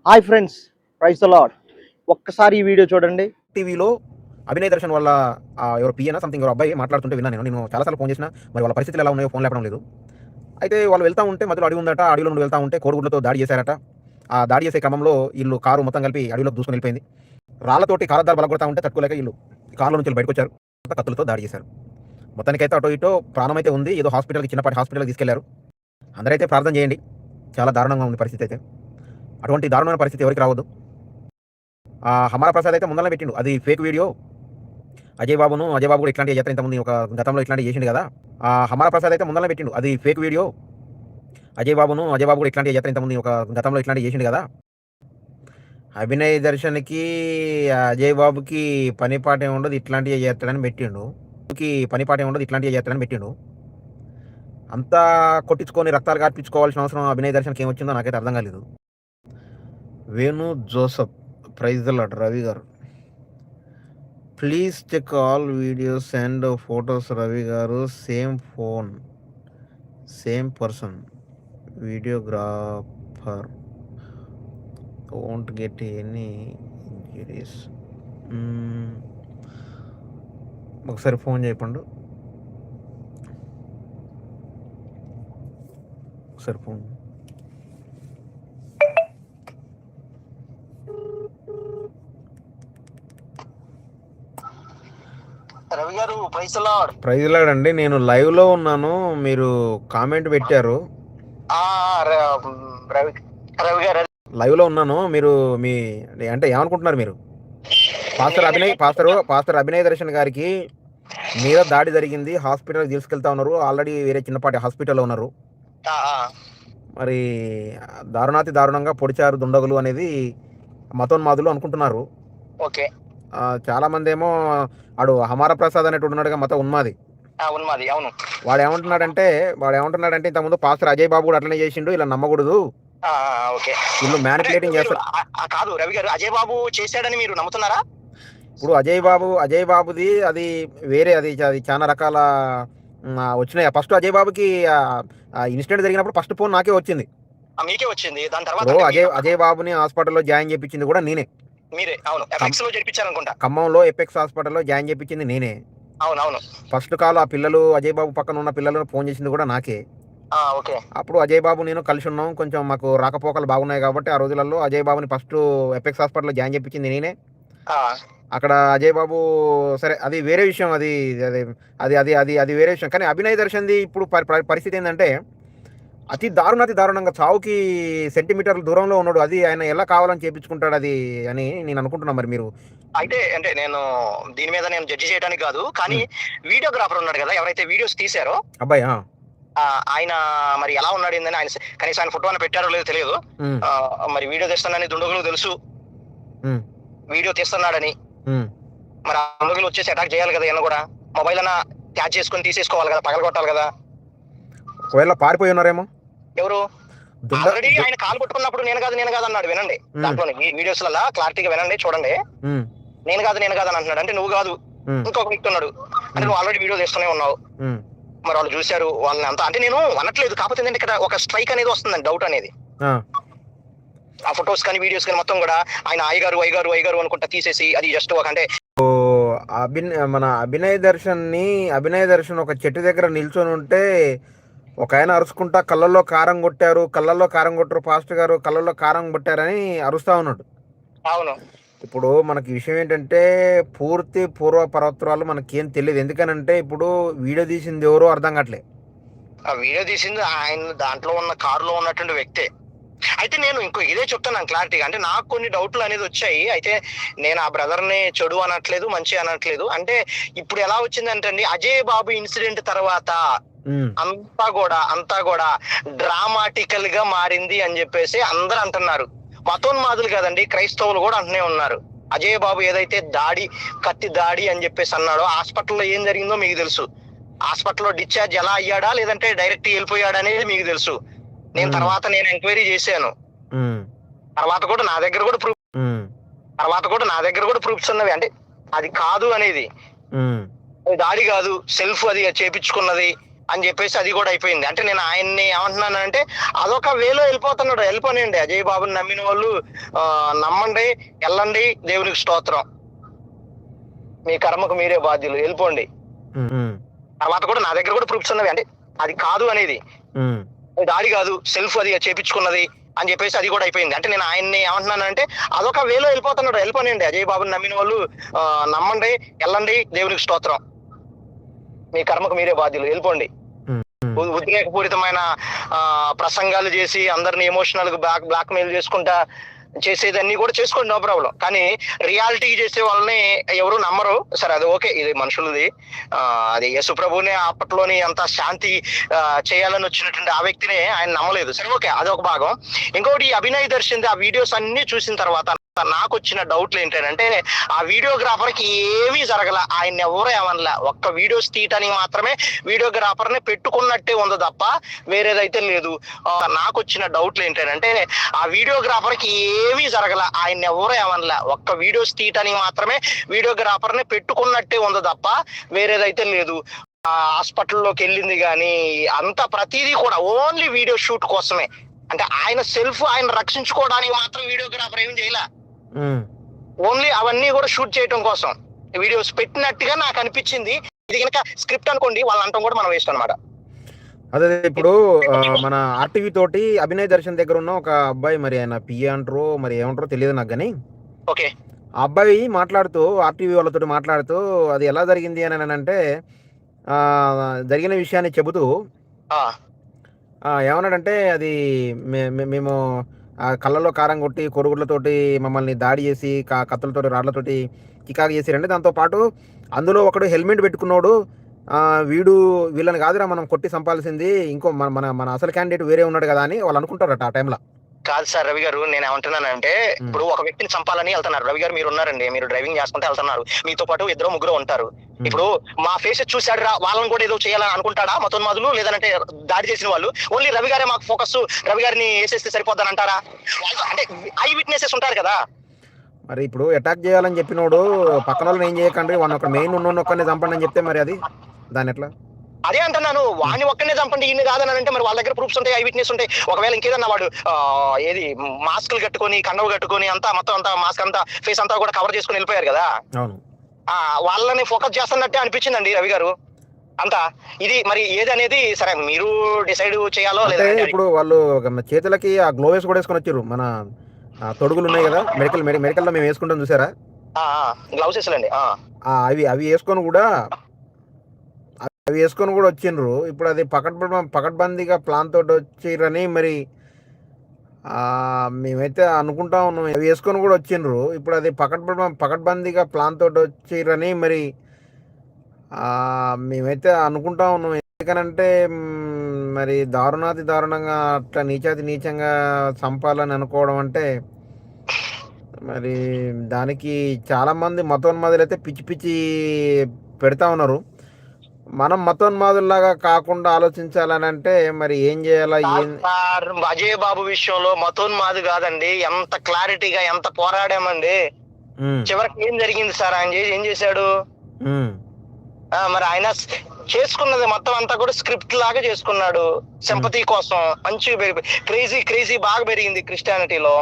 Hi friends, praise the lord. ఒక్కసారి ఈ video చూడండి. టీవీలో అభినయ్ దర్శన్ వాళ్ళ ఎవరో పిఏనా సంథింగ్ ఎవరో అబ్బాయి మాట్లాడుతుంటే విన్నాను. నేను చాలాసార్లు ఫోన్ చేసినా మరి వాళ్ళ పరిస్థితులు ఎలా ఉన్నాయో ఫోన్ లేపడం లేదు. అయితే వాళ్ళు వెళ్తా ఉంటే మధ్యలో అడవి ఉందట. అడవిలో నుండి వెళ్తా ఉంటే కోడిగుడ్లతో దాడి చేశారట. ఆ దాడి చేసే క్రమంలో వీళ్ళు కారు మొత్తం కలిపి అడవిలోకి దూసుకొని వెళ్ళిపోయింది. రాళ్లతోటి కారద్దాలు బలగొడతా ఉంటే తట్టుకోలేక వీళ్ళు కారులో నుంచి బయటకు వచ్చారు. కత్తులతో దాడి చేశారు. మొత్తానికైతే అటో ఇటో ప్రాణం అయితే ఉంది. ఏదో హాస్పిటల్కి చిన్నపాటి హాస్పిటల్కి తీసుకెళ్లారు. అందరైతే ప్రార్థన చేయండి. చాలా దారుణంగా ఉంది పరిస్థితి అయితే. అటువంటి దారుణమైన పరిస్థితి ఎవరికి రావద్దు. హమారా ప్రసాద్ అయితే ముందరనే పెట్టిండు. అది ఫేక్ వీడియో. అజయ్ బాబు కూడా ఇట్లాంటి చేత ఇంతకుముందు ఒక గతంలో ఇట్లాంటి చేసిండు కదా. హమారా ప్రసాద్ అయితే ముందరనే పెట్టిండు. అది ఫేక్ వీడియో. అజయ్ బాబు కూడా ఇట్లాంటి చేత ఇంతకుముందు ఒక గతంలో ఇట్లాంటి చేసిండు కదా. అభినయ్ దర్శన్కి అజయ్ బాబుకి పనిపాట ఉండదు, ఇట్లాంటివి చేస్తాడని పెట్టిండు. పనిపాట ఉండదు, ఇట్లాంటివి చేస్తాడని పెట్టిండు. అంతా కొట్టించుకొని రక్తాలు కార్పించుకోవాల్సిన అవసరం అభినయ్ దర్శన్కి ఏమొచ్చిందో నాకైతే అర్థం కాలేదు. Venu Joseph, praise the lord. Ravi garu, please check all videos and photos. Ravi garu, same phone, same person, videographer, won't get any injuries. ఒకసారి ఫోన్ చేయకండి. ఒకసారి ఫోన్. రవి గారు, ప్రైజ్ లార్డ్ అండి. నేను లైవ్ లో ఉన్నాను, మీరు కామెంట్ పెట్టారు. రవి గారు, లైవ్ లో ఉన్నాను. మీరు మీ అంటే ఏమనుకుంటున్నారు మీరు? పాస్టర్ అభినయ్ దర్శన్ గారికి మీద దాడి జరిగింది, హాస్పిటల్ తీసుకెళ్తా ఉన్నారు. ఆల్రెడీ వేరే చిన్నపాటి హాస్పిటల్లో ఉన్నారు. మరి దారుణాతి దారుణంగా పొడిచారు దుండగులు అనేది మతోన్మాదులు అనుకుంటున్నారు. ఓకే. చాలా మంది ఏమో ఆడు హమారా ప్రసాద్ అనేటువంటి ఉన్నాడుగా, మత ఉన్మాది. అవును. వాడు ఏమంటున్నాడంటే ఇంతకుముందు పాస్టర్ అజయ్ బాబు కూడా అట్లనే చేసిండు, ఇలా నమ్మకూడదు, వీళ్ళు మ్యానిపులేటింగ్ చేస్తారు. కాదు రవి గారు, అజయ్ బాబు చేశాడని మీరు నమ్ముతున్నారా? ఇప్పుడు అజయ్ బాబుది అది వేరే, అది చాలా రకాల వచ్చినాయి. ఫస్ట్ అజయ్ బాబుకి ఇన్సిడెంట్ జరిగినప్పుడు ఫస్ట్ ఫోన్ నాకే వచ్చింది. మీకే వచ్చింది. దాని తర్వాత అజయ్ బాబుని హాస్పిటల్లో జాయిన్ చేయించింది కూడా నేనే. మీరే? అవును. ఎఫెక్స్ లో జరిపించారనుకుంటా. ఖమ్మంలో ఎపెక్స్ హాస్పిటల్లో జాయిన్ చేయించింది నేనే. అవును. ఫస్ట్ కాల్ ఆ పిల్లలు, అజయ్ బాబు పక్కన ఉన్న పిల్లలను ఫోన్ చేసింది కూడా నాకే. ఓకే. అప్పుడు అజయ్ బాబు నేను కలిసి ఉన్నాం. కొంచెం మాకు రాకపోకలు బాగున్నాయి కాబట్టి ఆ రోజులలో అజయ్ బాబుని ఫస్ట్ ఎపెక్స్ హాస్పిటల్లో జాయిన్ చేయించింది నేనే. అక్కడ అజయ్ బాబు సరే, అది వేరే విషయం. అది అది అది అది అది వేరే విషయం. కానీ అభినయ్ దర్శన్ది ఇప్పుడు పరిస్థితి ఏంటంటే అతి దారుణంగా చావుకి సెంటీమీటర్ల దూరంలో ఉన్నాడు. అది ఆయన ఎలా కావాలని చేపించుకుంటాడు అది అని నేను అనుకుంటున్నా. మరి మీరు అయితే అంటే నేను దీని మీద నేను జడ్జి చేయడానికి కాదు, కానీ వీడియోగ్రాఫర్ ఉన్నాడు కదా, ఎవరైతే వీడియోస్ తీశారో అబ్బాయి, ఆయన మరి ఎలా ఉన్నాడు ఏందని ఆయన కనీసం ఆయన ఫోటో అని పెట్టారో లేదో తెలియదు. మరి వీడియో తీస్తానని దుండగులు తెలుసు, వీడియో తీస్తున్నాడని. మరి ఆ దుండగులు వచ్చేసి అటాక్ చేయాలి కదా, ఈయన కూడా మొబైల్ అన్న క్యాచ్ చేసుకుని తీసేసుకోవాలి కదా, పగలగొట్టాలి కదా. ఒకవేళ పారిపోయి ఉన్నారేమో. ఎవరు? ఆల్రెడీ ఆయన కాలు కొట్టుకున్నప్పుడు నేను కాదు అన్నాడు. వినండి, దాంట్లో వీడియోస్ లలో క్లారిటీగా వినండి, చూడండి. నేను కాదు అని అంటున్నాడు. అంటే నువ్వు కాదు, ఇంకొక వ్యక్తి ఉన్నాడు. అంటే నువ్వు ఆల్రెడీ వీడియో తీస్తూనే ఉన్నావు. మరి వాళ్ళు చూశారు వాళ్ళని అంతా. అంటే నేను అనట్లేదు, కాకపోతే ఏంటంటే ఇక్కడ ఒక స్ట్రైక్ అనేది వస్తుందండి, డౌట్ అనేది. ఆ ఫొటోస్ కానీ వీడియోస్ కానీ మొత్తం కూడా ఆయన అయ్యగారు అనుకుంటా తీసేసి, అది జస్ట్ ఒక అంటే మన అభినయ్ దర్శన్ ఒక చెట్టు దగ్గర నిల్చొని ఉంటే ఒక ఆయన అరుచుకుంటా కళ్ళల్లో కారం కొట్టారు పాస్టర్ గారు కళ్ళల్లో కారం కొట్టారని అరుస్తా ఉన్నాడు. అవును. ఇప్పుడు మనకి విషయం ఏంటంటే పూర్తి పూర్వ పర్వత్రాలు మనకేం తెలియదు. ఎందుకనంటే ఇప్పుడు వీడియో తీసింది ఎవరో అర్థం కావట్లేదు. ఆ వీడియో తీసింది ఆయన దాంట్లో ఉన్న కారులో ఉన్నటువంటి వ్యక్తే. అయితే నేను ఇంకో ఇదే చెప్తున్నాను క్లారిటీగా. అంటే నాకు కొన్ని డౌట్లు అనేది వచ్చాయి. అయితే నేను ఆ బ్రదర్ ని చెడు అనట్లేదు, మంచి అనట్లేదు. అంటే ఇప్పుడు ఎలా వచ్చిందంటే అండి, అజయ్ బాబు ఇన్సిడెంట్ తర్వాత అంతా కూడా డ్రామాటికల్ గా మారింది అని చెప్పేసి అందరూ అంటున్నారు. మతోన్మాదులు కదండి, క్రైస్తవులు కూడా అంటూనే ఉన్నారు. అజయ్ బాబు ఏదైతే కత్తి దాడి అని చెప్పేసి అన్నాడో, హాస్పిటల్లో ఏం జరిగిందో మీకు తెలుసు. హాస్పిటల్లో డిశ్చార్జ్ ఎలా అయ్యాడా లేదంటే డైరెక్ట్ వెళ్ళిపోయాడా అనేది మీకు తెలుసు. నేను ఎంక్వైరీ చేశాను. తర్వాత కూడా నా దగ్గర కూడా ప్రూఫ్స్ ఉన్నవి. అంటే అది కాదు అనేది, దాడి కాదు, సెల్ఫ్ అది చేపించుకున్నది అని చెప్పేసి అది కూడా అయిపోయింది. అంటే నేను ఆయన్ని ఏమంటున్నానంటే అదొక వేలో వెళ్ళిపోతున్నాడు. వెళ్ళిపోనండి, అజయ్ బాబుని నమ్మిన వాళ్ళు నమ్మండి, వెళ్ళండి, దేవునికి స్తోత్రం, మీ కర్మకు మీరే బాధ్యులు, వెళ్ళిపోండి. తర్వాత కూడా నా దగ్గర కూడా ప్రూఫ్స్ ఉన్నవి, అంటే అది కాదు అనేది, దాడి కాదు, సెల్ఫ్ అది చేపించుకున్నది అని చెప్పేసి అది కూడా అయిపోయింది. అంటే నేను ఆయన్ని ఏమంటున్నానంటే అదొక వేలో వెళ్ళిపోతున్నాడు. వెళ్ళిపోనండి, అజయ్ బాబుని నమ్మిన వాళ్ళు నమ్మండి, వెళ్ళండి, దేవునికి స్తోత్రం, మీ కర్మకు మీరే బాధ్యులు, వెళ్ళిపోండి. ఉద్రేకపూరితమైన ప్రసంగాలు చేసి అందరిని ఎమోషనల్ గా బ్లాక్ మెయిల్ చేసుకుంటా చేసేదన్నీ కూడా చేసుకోండి, నో ప్రాబ్లం. కానీ రియాలిటీ చేసే వాళ్ళని ఎవరు నమ్మరు. సరే, అది ఓకే, ఇది మనుషులది. అది యేసు ప్రభువునే అప్పట్లోని అంత శాంతి చేయాలని వచ్చినటువంటి ఆ వ్యక్తిని ఆయన నమ్మలేదు. సరే, ఓకే, అదొక భాగం. ఇంకోటి అభినయ్ దర్శన్ ఆ వీడియోస్ అన్ని చూసిన తర్వాత నాకు వచ్చిన డౌట్లు ఏంటంటే, ఆ వీడియోగ్రాఫర్ కి ఏమీ జరగల, ఆయన ఎవరు ఏమనలా, ఒక్క వీడియోస్ తీయటానికి మాత్రమే వీడియోగ్రాఫర్ ని పెట్టుకున్నట్టే ఉంది తప్ప వేరేదైతే లేదు. నాకు వచ్చిన డౌట్లు ఏంటంటే, ఆ వీడియోగ్రాఫర్ కి ఏమీ జరగల, ఆయన ఎవరు ఏమనలా, ఒక్క వీడియోస్ తీయటానికి మాత్రమే వీడియోగ్రాఫర్ ని పెట్టుకున్నట్టే ఉంది తప్ప వేరేదైతే లేదు. హాస్పిటల్లోకి వెళ్ళింది కానీ అంత ప్రతిదీ కూడా ఓన్లీ వీడియో షూట్ కోసమే. అంటే ఆయన సెల్ఫ్ ఆయన రక్షించుకోవడానికి మాత్రం వీడియోగ్రాఫర్ ఏం చేయలే, ఓన్లీ అవన్నీ కూడా షూట్ చేయడం కోసం వీడియోస్ పెట్టినట్టుగా నాకు అనిపించింది. ఇది కనుక స్క్రిప్ట్ అనుకోండి, వాళ్ళ అంటాం కూడా మనం వేస్ట్ అనమాట. అదే ఇప్పుడు మన ఆర్టీవీ తోటి అభినయ్ దర్శన్ దగ్గర ఉన్న ఒక అబ్బాయి, మరి ఆయన పిఏ అంటారో మరి ఏమంటారో తెలియదు నాకు, కానీ ఓకే, ఆ అబ్బాయి మాట్లాడుతూ ఆర్టీవీ వాళ్ళతో మాట్లాడుతూ అది ఎలా జరిగింది అని అంటే జరిగిన విషయాన్ని చెబుతూ ఏమన్నాడంటే, అది మేము కళ్ళలో కారం కొట్టి కొరుగుళ్ళతోటి మమ్మల్ని దాడి చేసి కత్తులతోటి రాళ్లతోటి చికాకు చేసిరండి. దాంతోపాటు అందులో ఒకడు హెల్మెట్ పెట్టుకున్నాడు, వీళ్ళని కాదురా మనం కొట్టి చంపాల్సింది, ఇంకో మన మన అసలు క్యాండిడేట్ వేరే ఉన్నాడు కదా అని వాళ్ళు అనుకుంటారట ఆ టైంలో. కాదు సార్ రవి గారు, నేను ఏమంటున్నానంటే, ఇప్పుడు ఒక వ్యక్తిని చంపాలని వెళ్తున్నారు. రవి గారు మీరు ఉన్నారండి, మీరు డ్రైవింగ్ చేసుకుంటే వెళ్తున్నారు, మీతో పాటు 2-3 ఉంటారు. ఇప్పుడు మా ఫేస్ చూసాడు రా, వాళ్ళని కూడా ఏదో చేయాలని అనుకుంటాడా మతోన్మాదులు, లేదంటే దాడి చేసిన వాళ్ళు ఓన్లీ రవి గారే మాకు ఫోకస్, రవి గారిని వేసేస్తే సరిపోద్దని అంటారా? అంటే ఐ విట్నెసెస్ ఉంటారు కదా. మరి ఇప్పుడు అటాక్ చేయాలని చెప్పినోడు పక్కన వాళ్ళని ఏం చేయకండి, వాడిని ఒక మెయిన్ ఒక్కరిని చంపండి అని చెప్తే మరి అది దాని ఎట్లా? అదే అంటున్నాను, వాడిని ఒక్కనే చంపండి ఈయన కాదని అంటే మరి వాళ్ళ దగ్గర ప్రూఫ్స్ ఉంటాయి, ఐ విట్నెస్ ఉంటాయి. ఒకవేళ ఇంకేదన్నా వాడు ఏది మాస్కులు కట్టుకొని కండవ కట్టుకొని అంతా మొత్తం అంతా మాస్క్ అంతా ఫేస్ అంతా కూడా కవర్ చేసుకుని వెళ్ళిపోయారు కదా, వాళ్ళని ఫోకస్ చేస్తున్నట్టే అనిపించిందండి రవి గారు అంతా. ఇది మరి ఏది అనేది సరే మీరు డిసైడ్ చేయాలో లేదా. ఇప్పుడు వాళ్ళు చేతులకి ఆ గ్లోవ్స్ కూడా వేసుకొని వచ్చారు, మన తొడుగులు ఉన్నాయి కదా మెడికల్లో మేము వేసుకుంటాం చూసారా, గ్లౌస్ వేసాలండి, అవి వేసుకొని కూడా వచ్చిండ్రు. ఇప్పుడు అది పకడ్బందీగా ప్లాన్ తోటి వచ్చిరని మరి మేమైతే అనుకుంటా ఉన్నాం, అవి వేసుకొని కూడా వచ్చిండ్రు. ఇప్పుడు అది పకడ్బందీగా ప్లాన్ తోటి వచ్చిరని మరి మేమైతే అనుకుంటా ఉన్నాం. ఎందుకనంటే మరి దారుణంగా అట్లా నీచంగా చంపాలని అనుకోవడం అంటే మరి దానికి చాలామంది మతోన్మాదులు అయితే పిచ్చి పెడతా ఉన్నారు. మనం మతోన్మాదుల్లాగా కాకుండా ఆలోచించాలని అంటే మరి ఏం చేయాలా? అజయ్ బాబు విషయంలో మతోన్మాదు కాదండి, ఎంత క్లారిటీగా ఎంత పోరాడామండి. చివరికి ఏం జరిగింది సార్, ఆయన ఏం చేశాడు? మరి ఆయన చేసుకున్నది మొత్తం అంతా కూడా స్క్రిప్ట్ లాగా చేసుకున్నాడు, సింపతి కోసం. మంచి క్రేజీ బాగా పెరిగింది క్రిస్టియానిటీలో.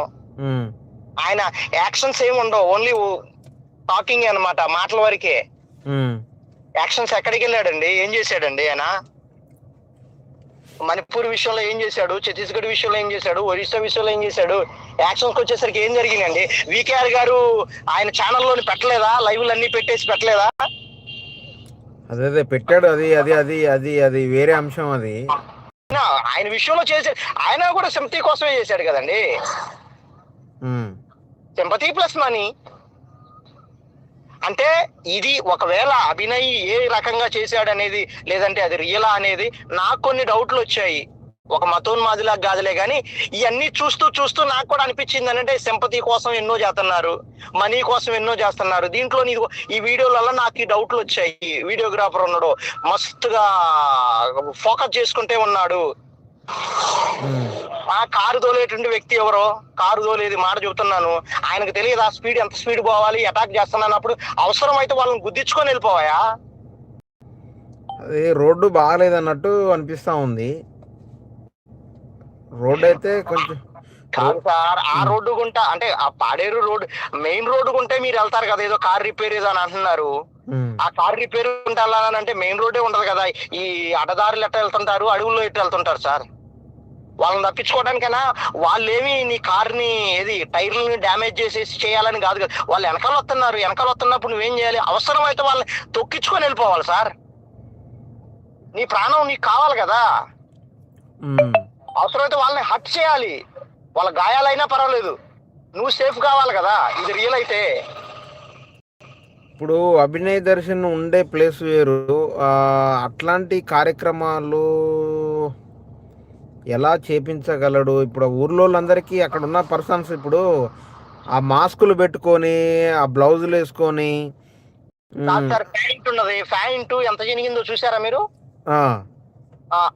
ఆయన యాక్షన్స్ ఏమి ఉండవు, ఓన్లీ టాకింగ్ అన్నమాట, మాటల వరకే. యాక్షన్స్ ఎక్కడికి వెళ్ళాడండి, ఏం చేశాడండి ఆయన? మణిపూర్ విషయంలో ఏం చేశాడు, ఛత్తీస్గఢ్ విషయంలో ఏం చేశాడు, ఒరిస్సా విషయంలో ఏం చేశాడు? యాక్షన్స్కి వచ్చేసరికి ఏం జరిగిందండి? వికేఆర్ గారు ఆయన ఛానల్లోని పెట్టలేదా, లైవ్లు అన్ని పెట్టేసి పెట్టలేదా? అదే పెట్టాడు, అది వేరే అంశం. అది ఆయన విషయంలో చేశాడు, ఆయన కూడా సింపతి కోసమే చేశాడు కదండి. Sympathy plus money. అంటే ఇది ఒకవేళ అభినయ్ ఏ రకంగా చేశాడనేది, లేదంటే అది రియలా అనేది నాకు కొన్ని డౌట్లు వచ్చాయి. ఒక మతోన్మాదిలా కాదులే కానీ ఇవన్నీ చూస్తూ నాకు కూడా అనిపించింది అంటే సింపతి కోసం ఎన్నో చేస్తున్నారు, మనీ కోసం ఎన్నో చేస్తున్నారు. దీంట్లో ఈ వీడియోలలో నాకు ఈ డౌట్లు వచ్చాయి. వీడియోగ్రాఫర్ ఉన్నాడు, మస్తుగా ఫోకస్ చేసుకుంటే ఉన్నాడు. ఆ కారు తోలేటువంటి వ్యక్తి ఎవరో, కారు తోలేది మాట చెబుతున్నాను, ఆయనకు తెలియదు ఆ స్పీడ్ ఎంత స్పీడ్ పోవాలి, అటాక్ చేస్తున్నాను. అప్పుడు అవసరం అయితే వాళ్ళని గుద్దించుకొని వెళ్ళిపోవాయా? అది రోడ్డు బాగాలేదన్నట్టు అనిపిస్తా ఉంది. రోడ్డు అయితే కొంచెం కాదు సార్, ఆ రోడ్డు గుంట అంటే ఆ పాడేరు రోడ్ మెయిన్ రోడ్డు గుంటే మీరు వెళ్తారు కదా, ఏదో కార్ రిపేర్ ఏదో అని అంటున్నారు. ఆ కార్ రిపేర్ గుంట వెళ్ళాలంటే మెయిన్ రోడ్డే ఉండదు కదా. ఈ అడ్డదారులు ఎట్లా వెళ్తుంటారు, అడవుల్లో ఎట్లా వెళ్తుంటారు సార్? వాళ్ళని తప్పించుకోవడానికైనా వాళ్ళేమి నీ కార్ని ఏది టైర్లని డ్యామేజ్ చేసేసి చేయాలని కాదు కదా. వాళ్ళు వెనకాల వస్తున్నారు, వెనకాల వస్తున్నప్పుడు నువ్వేం చేయాలి? అవసరమైతే వాళ్ళని తొక్కించుకొని వెళ్ళిపోవాలి సార్. నీ ప్రాణం నీకు కావాలి కదా. అవసరమైతే వాళ్ళని హట్ చేయాలి, వాళ్ళ గాయాలైనా పర్వాలేదు, నువ్వు సేఫ్ కావాలి కదా. ఇది రియల్ అయితే ఇప్పుడు అభినయ్ దర్శన్ ఉండే ప్లేస్ వేరు. అట్లాంటి కార్యక్రమాలు ఎలా చేపించగలడు? ఇప్పుడు ఊర్లోళ్ళందరికీ అక్కడ ఉన్న పర్సన్స్ ఇప్పుడు ఆ మాస్కులు పెట్టుకొని ఆ బ్లౌజులు వేసుకొని సార్ ప్యాంట్ ఉన్నది, ప్యాంట్ ఎంత జరిగిందో చూసారా మీరు?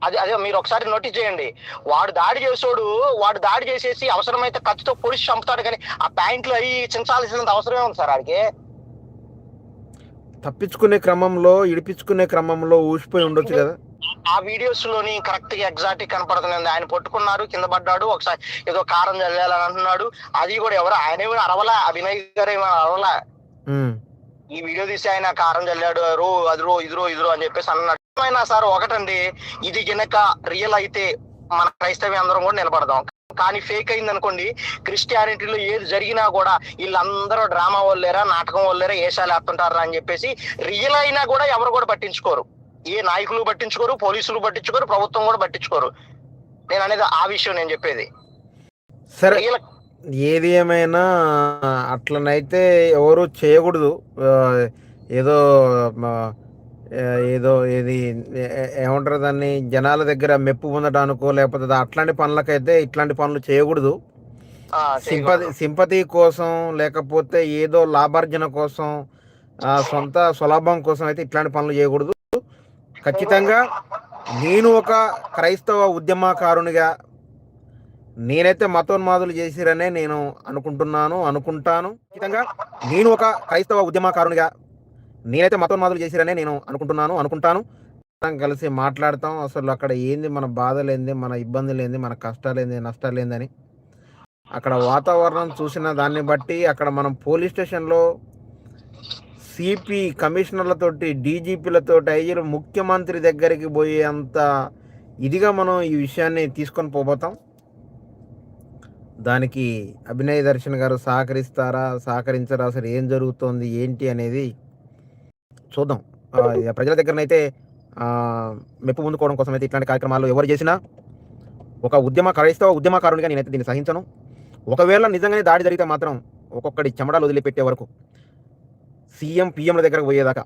అది అదే మీరు ఒకసారి నోటీస్ చేయండి. వాడు దాడి చేసేసి అవసరమైతే కత్తితో పొడిచి చంపుతాడు, కానీ ఆ ప్యాంట్లు అవి చించాల్సినంత అవసరమే ఉంది సార్ ఆడికి. తప్పించుకునే క్రమంలో ఇడిపించుకునే క్రమంలో ఊసిపోయి ఉండొచ్చు కదా. ఆ వీడియోస్ లోని కరెక్ట్ గా ఎగ్జాక్ట్ కనపడుతుంది. ఆయన పట్టుకున్నారు, కింద పడ్డాడు, ఒకసారి ఏదో కారం చల్లాలని అంటున్నాడు. అది కూడా ఎవరు ఆయన అరవలా, అభినయ్ గారు ఏమో అరవలా. ఈ వీడియో తీసి ఆయన కారం చల్లాడు ఇదిరో అని చెప్పేసి అన్నాడు. అయినా సార్ ఒకటండి, ఇది గనక రియల్ అయితే మన క్రైస్తవ అందరం కూడా నిలబడదాం. కానీ ఫేక్ అయింది అనుకోండి, క్రిస్టియానిటీలో ఏది జరిగినా కూడా వీళ్ళందరూ డ్రామా వాళ్ళేరా, నాటకం వాళ్ళేరా, ఏషాలు వేస్తుంటారా అని చెప్పేసి రియల్ అయినా కూడా ఎవరు కూడా పట్టించుకోరు. ఏ నాయకులు పట్టించుకోరు, పోలీసులు పట్టించుకోరు, ప్రభుత్వం కూడా పట్టించుకోరు. నేను అనేది ఆ విషయం నేను చెప్పేది. సరే, ఏది ఏమైనా అట్లనైతే ఎవరు చేయకూడదు. ఏదో ఏది ఏమంటారు దాన్ని, జనాల దగ్గర మెప్పు పొందడానికో లేకపోతే అట్లాంటి పనులకైతే ఇట్లాంటి పనులు చేయకూడదు. సింపతి కోసం లేకపోతే ఏదో లాభార్జన కోసం, సొంత స్వలాభం కోసం అయితే ఇట్లాంటి పనులు చేయకూడదు. ఖచ్చితంగా నేను ఒక క్రైస్తవ ఉద్యమకారునిగా నేనైతే మతోన్మాదులు చేసిరనే నేను అనుకుంటాను. ఖచ్చితంగా నేను ఒక క్రైస్తవ ఉద్యమకారునిగా నేనైతే మతోన్మాదులు చేసిరనే నేను అనుకుంటాను. కలిసి మాట్లాడతాం, అసలు అక్కడ ఏంది మన బాధలేంది, మన ఇబ్బందులేంది, మన కష్టాలేంది, నష్టాలేందని. అక్కడ వాతావరణం చూసిన దాన్ని బట్టి అక్కడ మనం పోలీస్ స్టేషన్లో సిపి కమిషనర్లతోటి, డీజీపీలతోటి, ఐజీలు, ముఖ్యమంత్రి దగ్గరికి పోయేంత ఇదిగా మనం ఈ విషయాన్ని తీసుకొని పోబోతాం. దానికి అభినయ్ దర్శన్ గారు సహకరించరా, అసలు ఏం జరుగుతోంది ఏంటి అనేది చూద్దాం. ప్రజల దగ్గరనైతే మెప్పు పొందుకోవడం కోసం అయితే ఇట్లాంటి కార్యక్రమాలు ఎవరు చేసినా ఒక క్రైస్తవ ఉద్యమకారునిగా నేనైతే దీన్ని సహించను. ఒకవేళ నిజంగానే దాడి జరిగితే మాత్రం ఒక్కొక్కడి చెమడాలు వదిలిపెట్టే వరకు, సీఎం పిఎంల దగ్గరకు పోయేదాకా,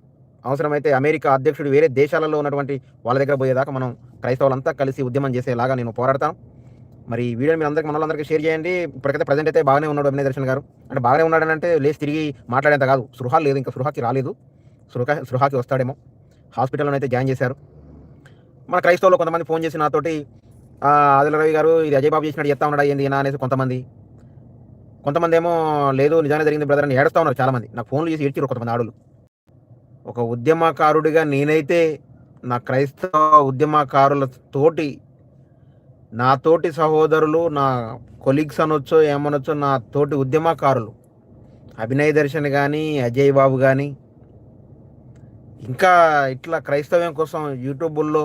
అవసరమైతే అమెరికా అధ్యక్షుడు వేరే దేశాలలో ఉన్నటువంటి వాళ్ళ దగ్గర పోయేదాకా మనం క్రైస్తవులంతా కలిసి ఉద్యమం చేసేలాగా నేను పోరాడతాను. మరి ఈ వీడియో మీ అందరికీ మనోళ్ళందరికీ షేర్ చేయండి. ఇప్పటికైతే ప్రజెంట్ అయితే బాగానే ఉన్నాడు అభినయ్ దర్శన్ గారు. అంటే బాగానే ఉన్నాడని అంటే లేచి తిరిగి మాట్లాడేంత కాదు, స్పృహ లేదు, ఇంకా స్పృహకి రాలేదు. స్పృహకి వస్తాడేమో. హాస్పిటల్లోనైతే జాయిన్ చేశారు. మన క్రైస్తవులు కొంతమంది ఫోన్ చేసి నాతోటి ఆదిల రవి గారు ఇది అజయ్ బాబు చేసినట్టు చెప్తా ఉన్నాడా ఏంది నా అనేసి కొంతమంది ఏమో లేదు నిజంగా జరిగింది బ్రదర్ అని ఏడుస్తూ ఉన్నారు. చాలామంది నాకు ఫోన్లు చేసి ఏడ్చారు కొంతమంది ఆడులు. ఒక ఉద్యమకారుడిగా నేనైతే నా క్రైస్తవ ఉద్యమకారులతోటి, నా తోటి సహోదరులు, నా కొలీగ్స్ అనొచ్చో ఏమనొచ్చో, నా తోటి ఉద్యమకారులు అభినయ్ దర్శన్ కానీ, అజయ్ బాబు కానీ, ఇంకా ఇట్లా క్రైస్తవ్యం కోసం యూట్యూబుల్లో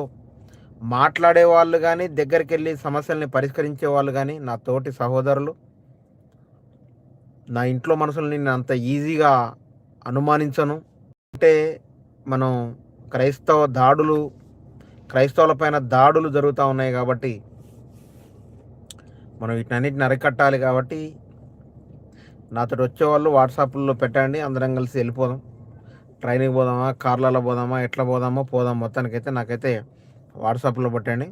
మాట్లాడే వాళ్ళు కానీ, దగ్గరికి వెళ్ళి సమస్యల్ని పరిష్కరించే వాళ్ళు కానీ, నా తోటి సహోదరులు, నా ఇంట్లో మనుషుల్ని నేను అంత ఈజీగా అనుమానించను. అంటే మనం క్రైస్తవులపైన దాడులు జరుగుతూ ఉన్నాయి కాబట్టి మనం వీటన్నిటిని అరికట్టాలి. కాబట్టి నాతో వచ్చేవాళ్ళు వాట్సాప్లో పెట్టండి, అందరం కలిసి వెళ్ళిపోదాం. ట్రైన్కి పోదామా, కార్లలో పోదామా, ఎట్లా పోదాం మొత్తానికైతే నాకైతే వాట్సాప్లో పెట్టండి.